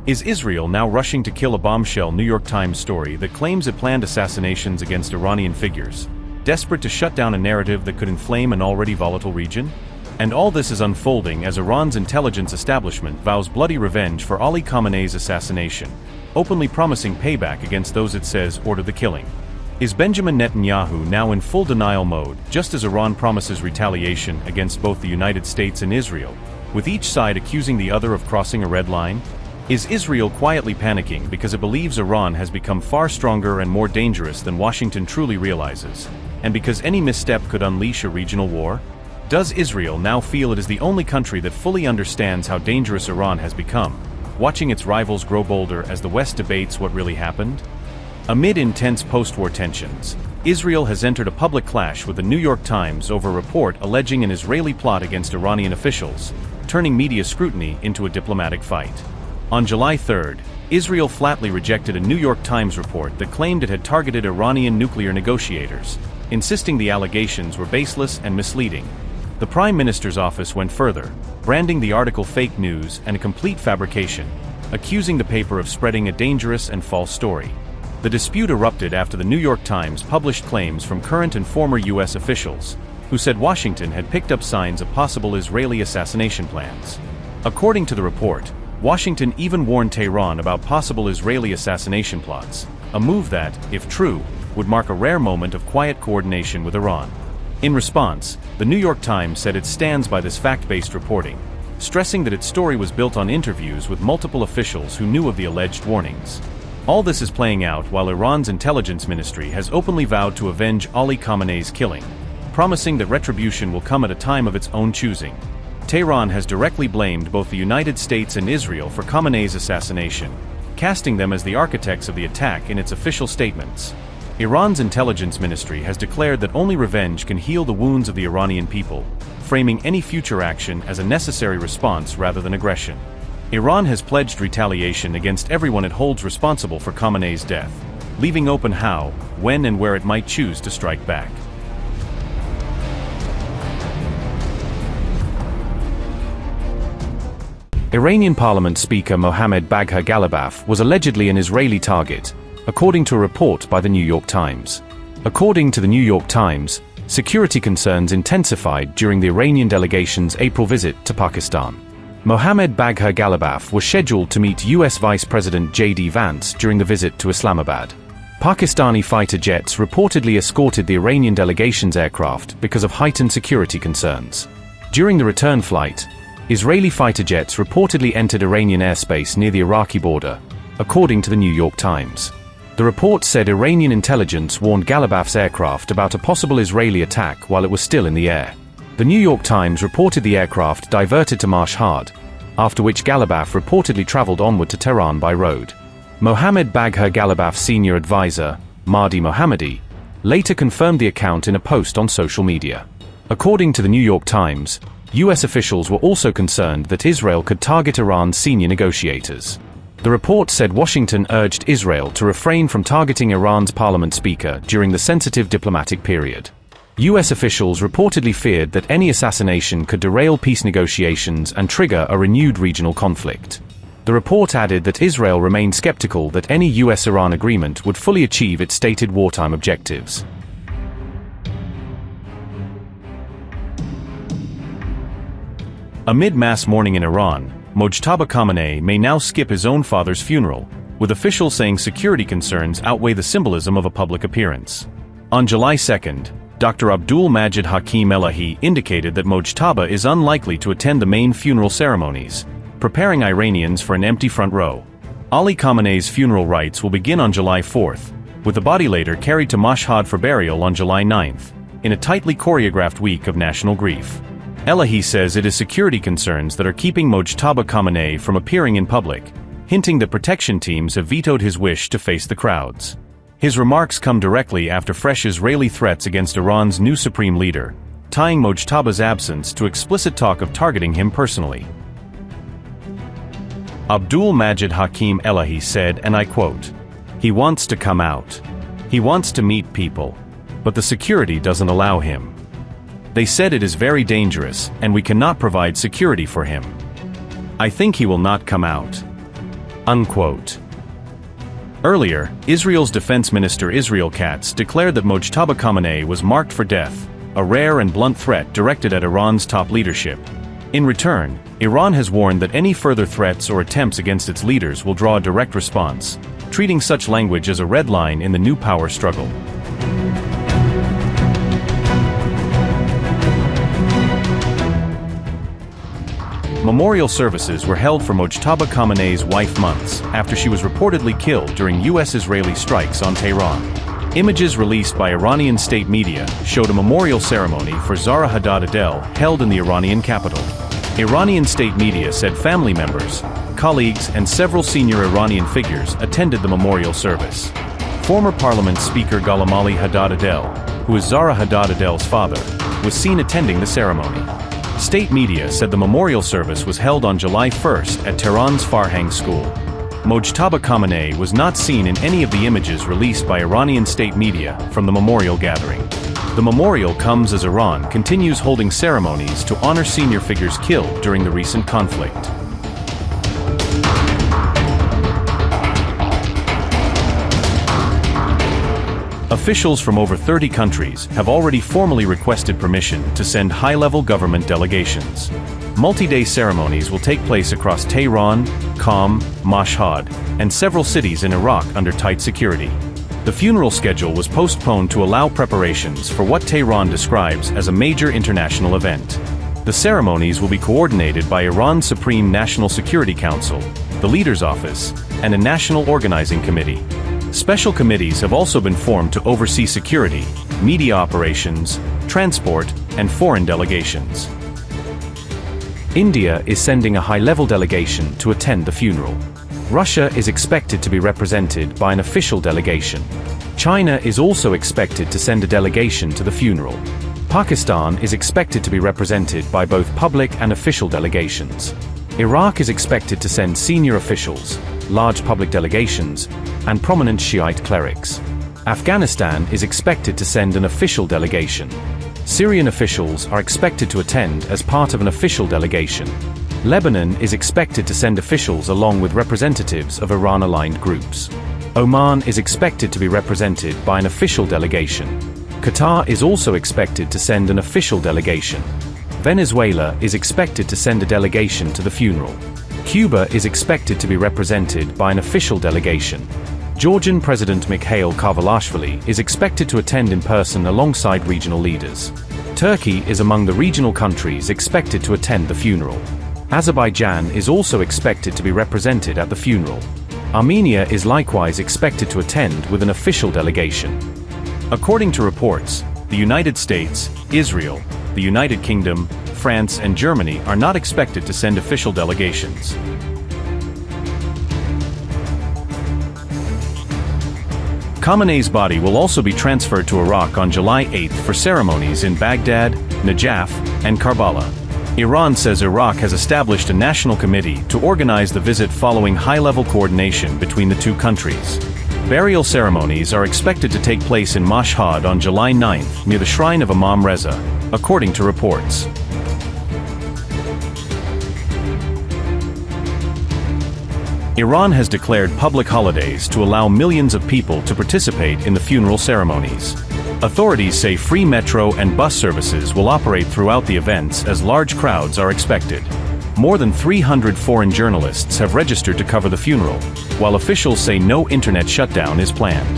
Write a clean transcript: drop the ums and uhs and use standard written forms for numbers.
Is Israel now rushing to kill a bombshell New York Times story that claims it planned assassinations against Iranian figures, desperate to shut down a narrative that could inflame an already volatile region? And all this is unfolding as Iran's intelligence establishment vows bloody revenge for Ali Khamenei's assassination, openly promising payback against those it says ordered the killing. Is Benjamin Netanyahu now in full denial mode, just as Iran promises retaliation against both the United States and Israel, with each side accusing the other of crossing a red line? Is Israel quietly panicking because it believes Iran has become far stronger and more dangerous than Washington truly realizes, and because any misstep could unleash a regional war? Does Israel now feel it is the only country that fully understands how dangerous Iran has become, watching its rivals grow bolder as the West debates what really happened? Amid intense post-war tensions, Israel has entered a public clash with the New York Times over a report alleging an Israeli plot against Iranian officials, turning media scrutiny into a diplomatic fight. On July 3, Israel flatly rejected a New York Times report that claimed it had targeted Iranian nuclear negotiators, insisting the allegations were baseless and misleading. The Prime Minister's office went further, branding the article fake news and a complete fabrication, accusing the paper of spreading a dangerous and false story. The dispute erupted after the New York Times published claims from current and former U.S. officials, who said Washington had picked up signs of possible Israeli assassination plans. According to the report, Washington even warned Tehran about possible Israeli assassination plots, a move that, if true, would mark a rare moment of quiet coordination with Iran. In response, the New York Times said it stands by this fact-based reporting, stressing that its story was built on interviews with multiple officials who knew of the alleged warnings. All this is playing out while Iran's intelligence ministry has openly vowed to avenge Ali Khamenei's killing, promising that retribution will come at a time of its own choosing. Tehran has directly blamed both the United States and Israel for Khamenei's assassination, casting them as the architects of the attack in its official statements. Iran's intelligence ministry has declared that only revenge can heal the wounds of the Iranian people, framing any future action as a necessary response rather than aggression. Iran has pledged retaliation against everyone it holds responsible for Khamenei's death, leaving open how, when and where it might choose to strike back. Iranian Parliament Speaker Mohammad Bagher Ghalibaf was allegedly an Israeli target, according to a report by the New York Times. According to the New York Times, security concerns intensified during the Iranian delegation's April visit to Pakistan. Mohammad Bagher Ghalibaf was scheduled to meet U.S. Vice President J.D. Vance during the visit to Islamabad. Pakistani fighter jets reportedly escorted the Iranian delegation's aircraft because of heightened security concerns. During the return flight, Israeli fighter jets reportedly entered Iranian airspace near the Iraqi border, according to the New York Times. The report said Iranian intelligence warned Ghalibaf's aircraft about a possible Israeli attack while it was still in the air. The New York Times reported the aircraft diverted to Mashhad, after which Ghalibaf reportedly traveled onward to Tehran by road. Mohammad Bagher Ghalibaf's senior advisor, Mahdi Mohammadi, later confirmed the account in a post on social media. According to the New York Times, U.S. officials were also concerned that Israel could target Iran's senior negotiators. The report said Washington urged Israel to refrain from targeting Iran's parliament speaker during the sensitive diplomatic period. U.S. officials reportedly feared that any assassination could derail peace negotiations and trigger a renewed regional conflict. The report added that Israel remained skeptical that any U.S.-Iran agreement would fully achieve its stated wartime objectives. Amid mass mourning in Iran, Mojtaba Khamenei may now skip his own father's funeral, with officials saying security concerns outweigh the symbolism of a public appearance. On July 2, Dr. Abdul Majid Hakim Elahi indicated that Mojtaba is unlikely to attend the main funeral ceremonies, preparing Iranians for an empty front row. Ali Khamenei's funeral rites will begin on July 4, with the body later carried to Mashhad for burial on July 9, in a tightly choreographed week of national grief. Elahi says it is security concerns that are keeping Mojtaba Khamenei from appearing in public, hinting that protection teams have vetoed his wish to face the crowds. His remarks come directly after fresh Israeli threats against Iran's new supreme leader, tying Mojtaba's absence to explicit talk of targeting him personally. Abdul Majid Hakim Elahi said, and I quote, "He wants to come out. He wants to meet people. But the security doesn't allow him. They said it is very dangerous, and we cannot provide security for him. I think he will not come out. Unquote. Earlier, Israel's defense minister Israel Katz declared that Mojtaba Khamenei was marked for death, a rare and blunt threat directed at Iran's top leadership. In return, Iran has warned that any further threats or attempts against its leaders will draw a direct response, treating such language as a red line in the new power struggle. Memorial services were held for Mojtaba Khamenei's wife months after she was reportedly killed during U.S.-Israeli strikes on Tehran. Images released by Iranian state media showed a memorial ceremony for Zahra Hadad Adel held in the Iranian capital. Iranian state media said family members, colleagues, and several senior Iranian figures attended the memorial service. Former Parliament Speaker Ghulam Ali Hadad Adel, who is Zahra Hadad Adel's father, was seen attending the ceremony. State media said the memorial service was held on July 1st at Tehran's Farhang School. Mojtaba Khamenei was not seen in any of the images released by Iranian state media from the memorial gathering. The memorial comes as Iran continues holding ceremonies to honor senior figures killed during the recent conflict. Officials from over 30 countries have already formally requested permission to send high-level government delegations. Multi-day ceremonies will take place across Tehran, Qom, Mashhad, and several cities in Iraq under tight security. The funeral schedule was postponed to allow preparations for what Tehran describes as a major international event. The ceremonies will be coordinated by Iran's Supreme National Security Council, the Leader's Office, and a National Organizing Committee. Special committees have also been formed to oversee security, media operations, transport, and foreign delegations. India is sending a high-level delegation to attend the funeral. Russia is expected to be represented by an official delegation. China is also expected to send a delegation to the funeral. Pakistan is expected to be represented by both public and official delegations. Iraq is expected to send senior officials, large public delegations, and prominent Shiite clerics. Afghanistan is expected to send an official delegation. Syrian officials are expected to attend as part of an official delegation. Lebanon is expected to send officials along with representatives of Iran-aligned groups. Oman is expected to be represented by an official delegation. Qatar is also expected to send an official delegation. Venezuela is expected to send a delegation to the funeral. Cuba is expected to be represented by an official delegation. Georgian President Mikhail Kavalashvili is expected to attend in person alongside regional leaders. Turkey is among the regional countries expected to attend the funeral. Azerbaijan is also expected to be represented at the funeral. Armenia is likewise expected to attend with an official delegation. According to reports, the United States, Israel, the United Kingdom, France, and Germany are not expected to send official delegations. Khamenei's body will also be transferred to Iraq on July 8 for ceremonies in Baghdad, Najaf, and Karbala. Iran says Iraq has established a national committee to organize the visit following high-level coordination between the two countries. Burial ceremonies are expected to take place in Mashhad on July 9 near the shrine of Imam Reza, according to reports. Iran has declared public holidays to allow millions of people to participate in the funeral ceremonies. Authorities say free metro and bus services will operate throughout the events as large crowds are expected. More than 300 foreign journalists have registered to cover the funeral, while officials say no internet shutdown is planned.